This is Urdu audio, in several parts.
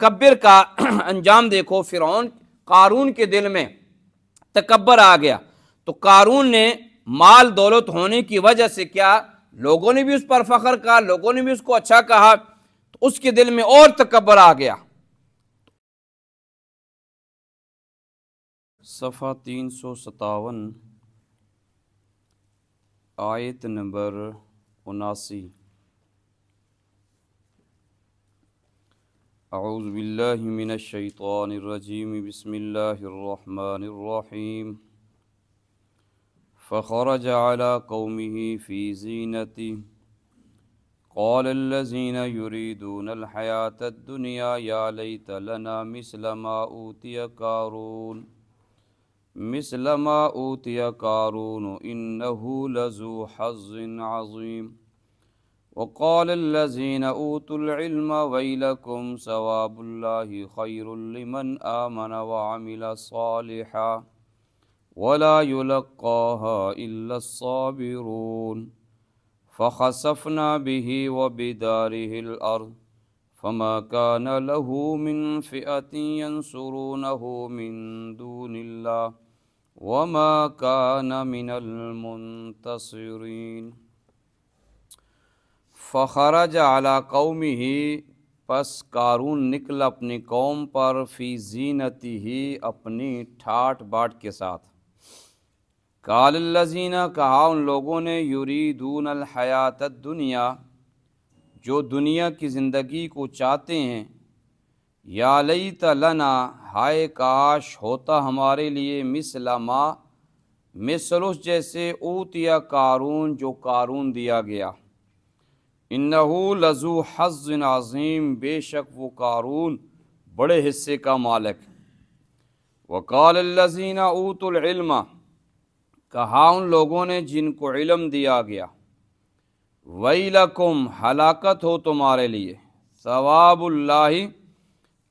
تکبر کا انجام دیکھو، فرعون قارون کے دل میں تکبر آ گیا، تو قارون نے مال دولت ہونے کی وجہ سے کیا، لوگوں نے بھی اس پر فخر کہا، لوگوں نے بھی اس کو اچھا کہا، تو اس کے دل میں اور تکبر آ گیا۔ صفحہ 357 آیت نمبر 79۔ اعوذ باللہ من الشیطان الرجیم، بسم اللہ الرحمن الرحیم۔ فخرج على قومه في زینته قال الذين يريدون الحياة الدنيا يا ليت لنا مثل ما أوتي قارون إنه لذو حظ عظيم وقال الذين أوتوا العلم ويلكم ثواب الله خير لمن آمن وعمل صالحا ولا يلقاها إلا الصابرون فخسفنا به وبداره الأرض فما كان له من فئة ينصرونه من دون الله وما كان من المنتصرين۔ فخرج على قومه، پس قارون نکلا اپنی قوم پر، فی زینتہ، اپنی ٹھاٹ باٹ کے ساتھ۔ قال الذین، کہا ان لوگوں نے، یریدون الحیات الدنیا، جو دنیا کی زندگی کو چاہتے ہیں، یا لیت لنا، ہائے کاش ہوتا ہمارے لیے، مثل ما، مثل اس جیسے، اوتیا قارون، جو قارون دیا گیا، انہو لذو حظ عظیم، بے شک وہ قارون بڑے حصے کا مالک۔ وقال الذین اوتوا العلم، کہا ان لوگوں نے جن کو علم دیا گیا، ویلکم، ہلاکت ہو تمہارے لیے، ثواب اللہ،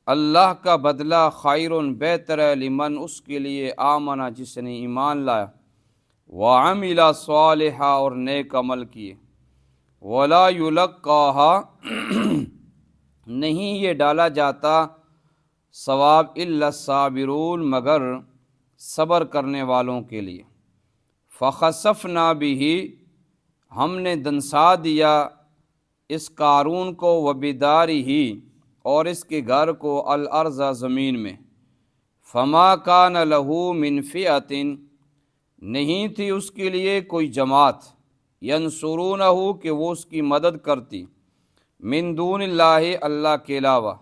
اللہ کا بدلہ، خیر، بہتر ہے، لمن، اس کے لیے، آمنہ، جس نے ایمان لایا، وعمل صالحا، اور نیک عمل کیے، ولا یلقاها، نہیں یہ ڈالا جاتا ثواب، الا الصابرون، مگر صبر کرنے والوں کے لیے۔ فخسفنا به، ہم نے دنسا دیا اس قارون کو، وبدارہ، اور اس کے گھر کو، الارض، زمین میں، فما کان لہ من فئۃ، نہیں تھی اس کے لیے کوئی جماعت، ینصرونہ، کہ وہ اس کی مدد کرتی، من دون اللہ، اللہ کے علاوہ،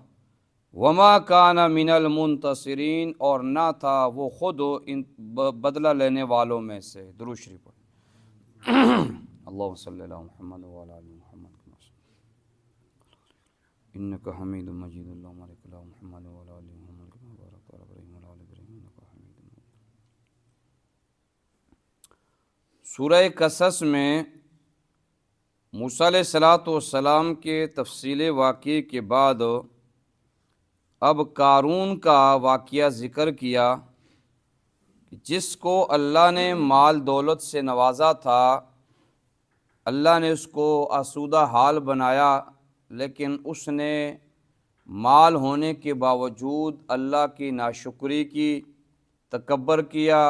وما کان من المنتصرین، اور نہ تھا وہ خود بدلہ لینے والوں میں سے۔ درود شریف پڑھیں۔ اللہم صلی علی محمد وعلی آل محمد انک حمید مجید، اللہم بارک علی محمد وعلی آل محمد کما بارکت علی ابراہیم وعلی آل ابراہیم انک حمید مجید۔ سورہ قصص میں موسیٰ علیہ السلام کے تفصیل واقعے کے بعد اب قارون کا واقعہ ذکر کیا، جس کو اللہ نے مال دولت سے نوازا تھا، اللہ نے اس کو آسودہ حال بنایا، لیکن اس نے مال ہونے کے باوجود اللہ کی ناشکری کی، تکبر کیا،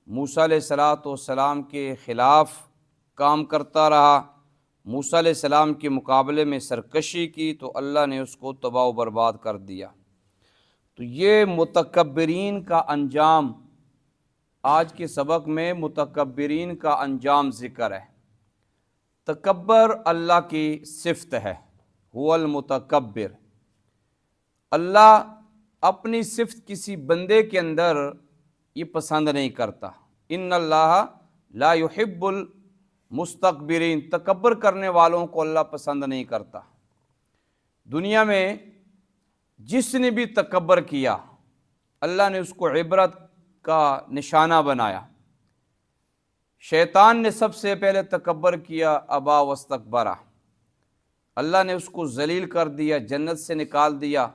موسیٰ علیہ السلام کے خلاف کام کرتا رہا، موسیٰ علیہ السلام کے مقابلے میں سرکشی کی، تو اللہ نے اس کو تباہ و برباد کر دیا۔ تو یہ متکبرین کا انجام، آج کے سبق میں متکبرین کا انجام ذکر ہے۔ تکبر اللہ کی صفت ہے، هو المتکبر۔ اللہ اپنی صفت کسی بندے کے اندر یہ پسند نہیں کرتا۔ ان اللہ لا يحب المستکبرین، تکبر کرنے والوں کو اللہ پسند نہیں کرتا۔ دنیا میں جس نے بھی تکبر کیا، اللہ نے اس کو عبرت کا نشانہ بنایا۔ شیطان نے سب سے پہلے تکبر کیا، ابا واستکبرا، اللہ نے اس کو ذلیل کر دیا، جنت سے نکال دیا،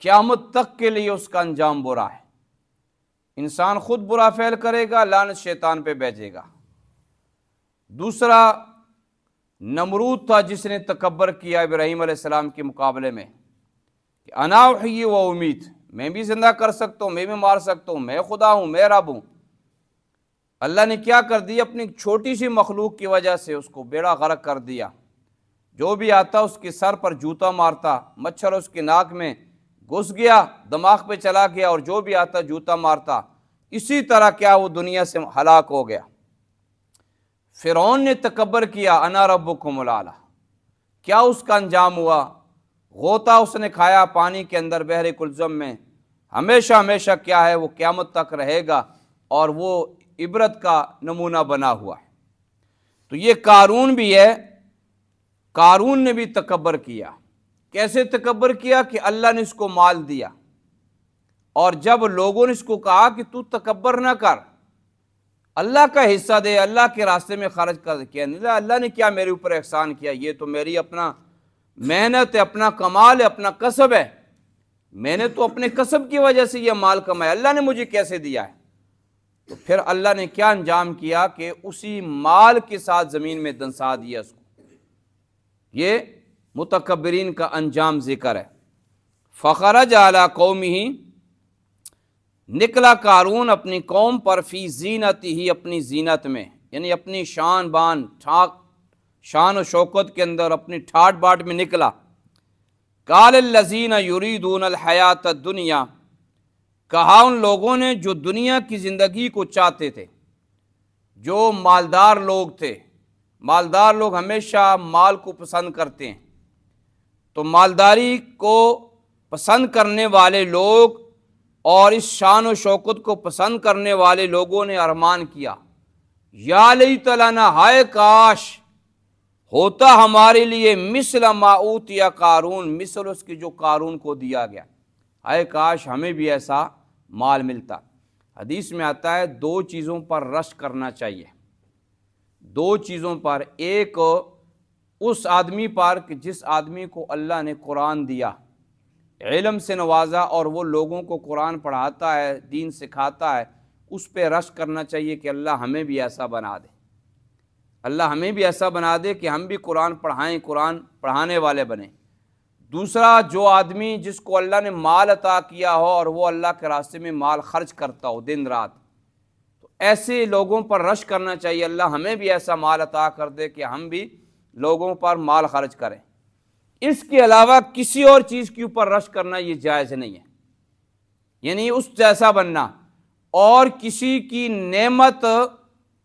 قیامت تک کے لیے اس کا انجام برا ہے۔ انسان خود برا فعل کرے گا، لعنت شیطان پہ بھیجے گا۔ دوسرا نمرود تھا، جس نے تکبر کیا ابراہیم علیہ السلام کے مقابلے میں، کہ کہ انا احیی و امیت، میں بھی زندہ کر سکتا ہوں، میں بھی مار سکتا ہوں، میں خدا ہوں، میں رب ہوں۔ اللہ نے کیا کر دیا؟ اپنی چھوٹی سی مخلوق کی وجہ سے اس کو بیڑا غرق کر دیا۔ جو بھی آتا اس کے سر پر جوتا مارتا، مچھر اس کے ناک میں گھس گیا، دماغ پہ چلا گیا، اور جو بھی آتا جوتا مارتا۔ اسی طرح کیا وہ دنیا سے ہلاک ہو گیا۔ فرعون نے تکبر کیا، انا ربکم الاعلی، کیا اس کا انجام ہوا؟ غوطہ اس نے کھایا پانی کے اندر بحر کلزم میں، ہمیشہ ہمیشہ کیا ہے وہ قیامت تک رہے گا، اور وہ عبرت کا نمونہ بنا ہوا ہے۔ تو یہ قارون بھی ہے، قارون نے بھی تکبر کیا۔ کیسے تکبر کیا؟ کہ اللہ نے اس کو مال دیا، اور جب لوگوں نے اس کو کہا کہ تو تکبر نہ کر، اللہ کا حصہ دے، اللہ کے راستے میں خرچ کر، کیا نہیں اللہ نے کیا میرے اوپر احسان کیا؟ یہ تو میری اپنا محنت ہے، اپنا کمال ہے، اپنا کسب ہے، میں نے تو اپنے کسب کی وجہ سے یہ مال کمایا، اللہ نے مجھے کیسے دیا ہے؟ تو پھر اللہ نے کیا انجام کیا کہ اسی مال کے ساتھ زمین میں دنسا دیا اس کو۔ یہ متکبرین کا انجام ذکر ہے۔ فخرج علی قومہ، نکلا قارون اپنی قوم پر، فی زینتہ، اپنی زینت میں، یعنی اپنی شان بان، شان و شوکت کے اندر، اپنی ٹھاٹ باٹ میں نکلا۔ قال الذین یریدون الحیات الدنیا، کہا ان لوگوں نے جو دنیا کی زندگی کو چاہتے تھے، جو مالدار لوگ تھے۔ مالدار لوگ ہمیشہ مال کو پسند کرتے ہیں، تو مالداری کو پسند کرنے والے لوگ اور اس شان و شوکت کو پسند کرنے والے لوگوں نے ارمان کیا، یا لیت لنا، ہائے کاش ہوتا ہمارے لیے مثل ما اوتی قارون، مثل اس کی جو قارون کو دیا گیا، ہائے کاش ہمیں بھی ایسا مال ملتا۔ حدیث میں آتا ہے دو چیزوں پر رشک کرنا چاہیے، دو چیزوں پر، ایک اس آدمی پر کہ جس آدمی کو اللہ نے قرآن دیا، علم سے نوازا، اور وہ لوگوں کو قرآن پڑھاتا ہے، دین سکھاتا ہے، اس پہ رشک کرنا چاہیے کہ اللہ ہمیں بھی ایسا بنا دے، اللہ ہمیں بھی ایسا بنا دے کہ ہم بھی قرآن پڑھائیں، قرآن پڑھانے والے بنیں۔ دوسرا، جو آدمی جس کو اللہ نے مال عطا کیا ہو اور وہ اللہ کے راستے میں مال خرچ کرتا ہو دن رات، تو ایسے لوگوں پر رشک کرنا چاہیے، اللہ ہمیں بھی ایسا مال عطا کر دے کہ ہم بھی لوگوں پر مال خرچ کریں۔ اس کے علاوہ کسی اور چیز کے اوپر رشک کرنا یہ جائز نہیں ہے، یعنی اس جیسا بننا، اور کسی کی نعمت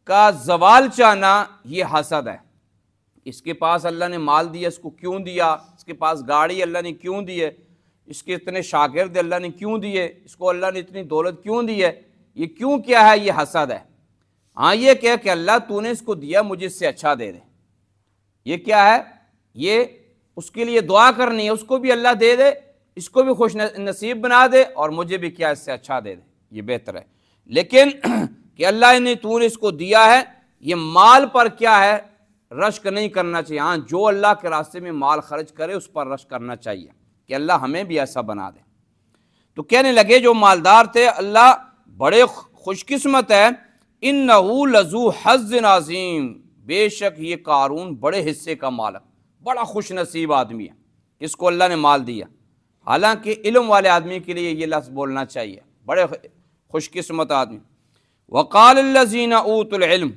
کا زوال چاہنا، یہ حسد ہے۔ اس کے پاس اللہ نے مال دیا، اس کو کیوں دیا؟ اس کے پاس گاڑی اللہ نے کیوں دی ہے؟ اس کے اتنے شاگرد اللہ نے کیوں دیے؟ اس کو اللہ نے اتنی دولت کیوں دی ہے؟ یہ کیوں کیا ہے؟ یہ حسد ہے۔ ہاں یہ کہ اللہ تو نے اس کو دیا، مجھے اس سے اچھا دے دے، یہ کیا ہے؟ یہ اس کے لیے دعا کرنی ہے، اس کو بھی اللہ دے دے، اس کو بھی خوش نصیب بنا دے، اور مجھے بھی کیا اس سے اچھا دے دے، یہ بہتر ہے۔ لیکن کہ اللہ نے تو نے اس کو دیا ہے، یہ مال پر کیا ہے؟ رشک نہیں کرنا چاہیے۔ ہاں جو اللہ کے راستے میں مال خرچ کرے اس پر رشک کرنا چاہیے کہ اللہ ہمیں بھی ایسا بنا دے۔ تو کہنے لگے جو مالدار تھے، اللہ بڑے خوش قسمت ہے، انہ لذو حظ عظیم، بے شک یہ قارون بڑے حصے کا مالک، بڑا خوش نصیب آدمی ہے اس کو اللہ نے مال دیا۔ حالانکہ علم والے آدمی کے لیے یہ لفظ بولنا چاہیے، بڑے خوش قسمت آدمی۔ وقال الذین اوتوا العلم،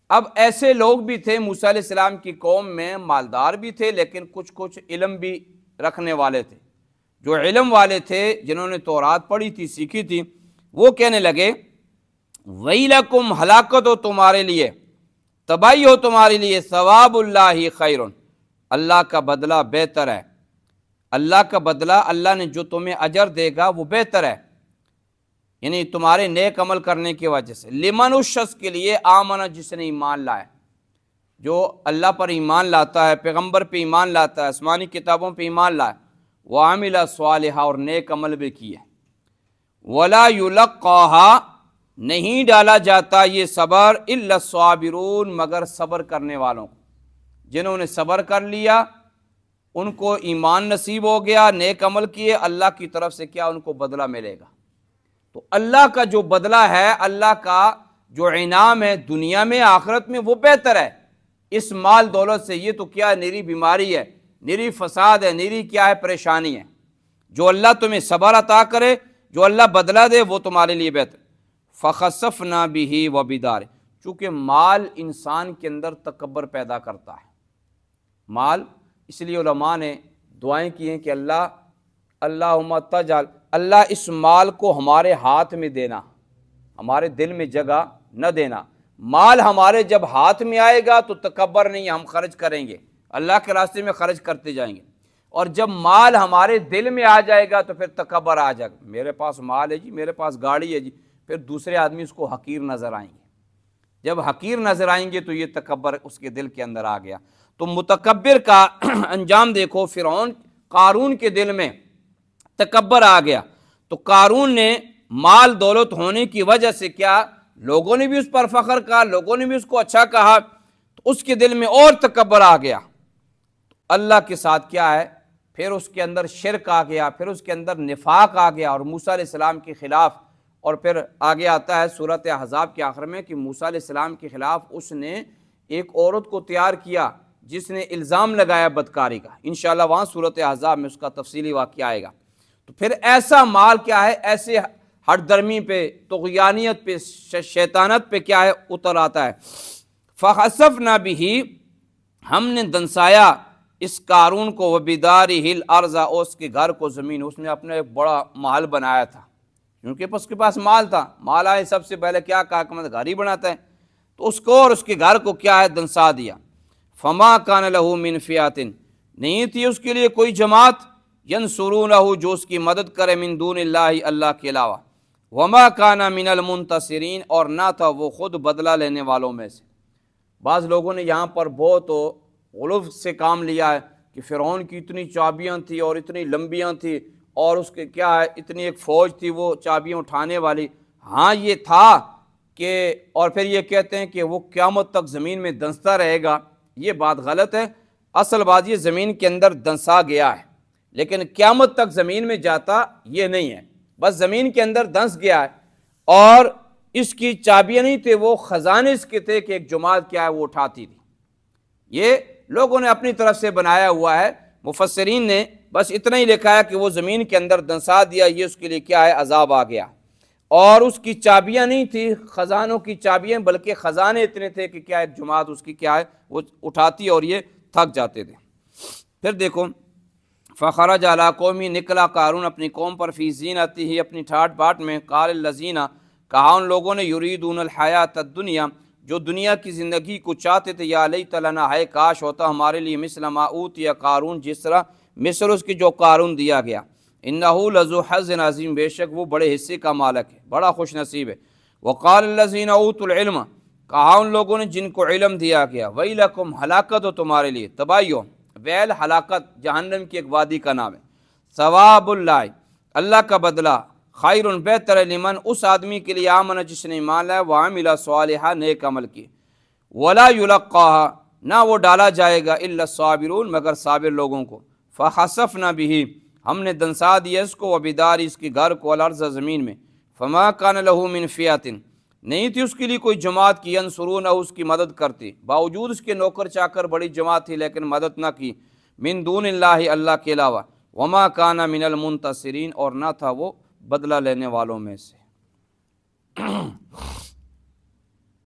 اب ایسے لوگ بھی تھے موسیٰ علیہ السلام کی قوم میں، مالدار بھی تھے لیکن کچھ علم بھی رکھنے والے تھے۔ جو علم والے تھے، جنہوں نے تورات پڑھی تھی، سیکھی تھی، وہ کہنے لگے ویلکم، ہلاکت ہو تمہارے لیے، تباہی ہو تمہارے لیے، ثواب اللہ خیر، اللہ کا بدلہ بہتر ہے، اللہ کا بدلہ، اللہ نے جو تمہیں اجر دے گا وہ بہتر ہے، یعنی تمہارے نیک عمل کرنے کی وجہ سے۔ لمن، اس شخص کے لیے، آمن، جس نے ایمان لائے، جو اللہ پر ایمان لاتا ہے، پیغمبر پہ ایمان لاتا ہے، آسمانی کتابوں پہ ایمان لائے، وعمل صالحا، اور نیک عمل بھی کیے۔ ولا یلقاھا، نہیں ڈالا جاتا یہ صبر، الا الصابرون، مگر صبر کرنے والوں کو، جنہوں نے صبر کر لیا، ان کو ایمان نصیب ہو گیا، نیک عمل کیے، اللہ کی طرف سے کیا ان کو بدلہ ملے گا۔ تو اللہ کا جو بدلہ ہے، اللہ کا جو انعام ہے دنیا میں آخرت میں، وہ بہتر ہے اس مال دولت سے۔ یہ تو کیا نری بیماری ہے، نری فساد ہے، نری کیا ہے پریشانی ہے۔ جو اللہ تمہیں صبر عطا کرے، جو اللہ بدلہ دے وہ تمہارے لیے بہتر۔ فخسفنا بہ وبدار، چونکہ مال انسان کے اندر تکبر پیدا کرتا ہے۔ مال، اس لیے علماء نے دعائیں کی ہیں کہ اللہم تجعل، اللہ اس مال کو ہمارے ہاتھ میں دینا، ہمارے دل میں جگہ نہ دینا۔ مال ہمارے جب ہاتھ میں آئے گا تو تکبر نہیں، ہم خرچ کریں گے، اللہ کے راستے میں خرچ کرتے جائیں گے۔ اور جب مال ہمارے دل میں آ جائے گا تو پھر تکبر آ جائے گا، میرے پاس مال ہے جی، میرے پاس گاڑی ہے جی، پھر دوسرے آدمی اس کو حقیر نظر آئیں گے۔ جب حقیر نظر آئیں گے تو یہ تکبر اس کے دل کے اندر آ گیا۔ تو متکبر کا انجام دیکھو، فرعون قارون کے دل میں تکبر آ گیا، تو قارون نے مال دولت ہونے کی وجہ سے کیا، لوگوں نے بھی اس پر فخر کہا، لوگوں نے بھی اس کو اچھا کہا، تو اس کے دل میں اور تکبر آ گیا۔ اللہ کے ساتھ کیا ہے، پھر اس کے اندر شرک آ گیا، پھر اس کے اندر نفاق آ گیا، اور موسیٰ علیہ السلام کے خلاف، اور پھر آگے آتا ہے سورۃ احزاب کے آخر میں کہ موسیٰ علیہ السلام کے خلاف اس نے ایک عورت کو تیار کیا جس نے الزام لگایا بدکاری کا۔ انشاءاللہ وہاں سورۃ احزاب میں اس کا تفصیلی واقعہ آئے گا۔ تو پھر ایسا مال کیا ہے، ایسے ہٹ درمی پہ، طغیانیت پہ، شیطانت پہ کیا ہے اتر آتا ہے۔ فخسفنا بہ، ہم نے دنسایا اس قارون کو، وبدارہ الارض، اس کے گھر کو، زمین، اس نے اپنا ایک بڑا محل بنایا تھا، کیونکہ اس کے پاس مال تھا، مال آئے سب سے پہلے کیا کہا کہ گھر ہی بناتا ہے، تو اس کو اور اس کے گھر کو کیا ہے دنسا دیا۔ فما کان لہ من فئۃ، نہیں تھی اس کے لیے کوئی جماعت، ینصرونہ، جو اس کی مدد کرے، من دون اللہ، اللہ کے علاوہ، وما کان من المنتصرین، اور نہ تھا وہ خود بدلہ لینے والوں میں سے۔ بعض لوگوں نے یہاں پر بہت غلو سے کام لیا ہے کہ فرعون کی اتنی چابیاں تھیں اور اتنی لمبیاں تھیں، اور اس کے کیا ہے اتنی ایک فوج تھی وہ چابیاں اٹھانے والی۔ ہاں یہ تھا کہ، اور پھر یہ کہتے ہیں کہ وہ قیامت تک زمین میں دنستا رہے گا، یہ بات غلط ہے۔ اصل بات یہ زمین کے اندر دنسا گیا ہے، لیکن قیامت تک زمین میں جاتا یہ نہیں ہے، بس زمین کے اندر دنس گیا ہے، اور اس کی چابیاں نہیں تھے، وہ خزانے اس کے تھے کہ ایک جماعت کیا ہے وہ اٹھاتی تھی۔ یہ لوگوں نے اپنی طرف سے بنایا ہوا ہے، مفسرین نے بس اتنا ہی لکھا ہے کہ وہ زمین کے اندر دنسا دیا، یہ اس کے لیے کیا ہے عذاب آ گیا، اور اس کی چابیاں نہیں تھی خزانوں کی چابیاں، بلکہ خزانے اتنے تھے کہ کیا ایک جماعت اس کی کیا ہے وہ اٹھاتی، اور یہ تھک جاتے تھے۔ پھر دیکھو، فخرج علی قومی، نکلا قارون اپنی قوم پر، فی زینتہ، اپنی ٹھاٹ باٹ میں، قال الذین، کہا ان لوگوں نے، یریدون الحیات الدنیا، جو دنیا کی زندگی کو چاہتے تھے، یا لیت لنا، ہے کاش ہوتا ہمارے لیے، مثل ما اوتی قارون، جس طرح مصر اس کی جو قارون دیا گیا، انہ لذو حظ عظیم، بے شک وہ بڑے حصے کا مالک ہے، بڑا خوش نصیب ہے۔ وقال الذین اوتوا العلم، کہا ان لوگوں نے جن کو علم دیا گیا، ویلکم، ہلاکت ہو تمہارے لیے، تباہی ہو، ویل ہلاکت، جہنم کی ایک وادی کا نام ہے، ثواب اللہ، اللہ کا بدلہ، خیر بہتر، لمن، اس آدمی کے لیے، آمن جس نے ایمان لایا، وعمل صالحا، نیک عمل کی، ولا یلقاها، نہ وہ ڈالا جائے گا، الا الصابرون، مگر صابر لوگوں کو۔ فخسفنا بہ، ہم نے دنسا دیا اس کو، وبدار، اس کے گھر کو، الارض، زمین میں، فما کان لہ من فئۃ، نہیں تھی اس کے لیے کوئی جماعت کی، ینصرونہ، اس کی مدد کرتی، باوجود اس کے نوکر چاکر بڑی جماعت تھی لیکن مدد نہ کی، من دون اللہ، اللہ کے علاوہ، وما کان من المنتصرین، اور نہ تھا وہ بدلہ لینے والوں میں سے۔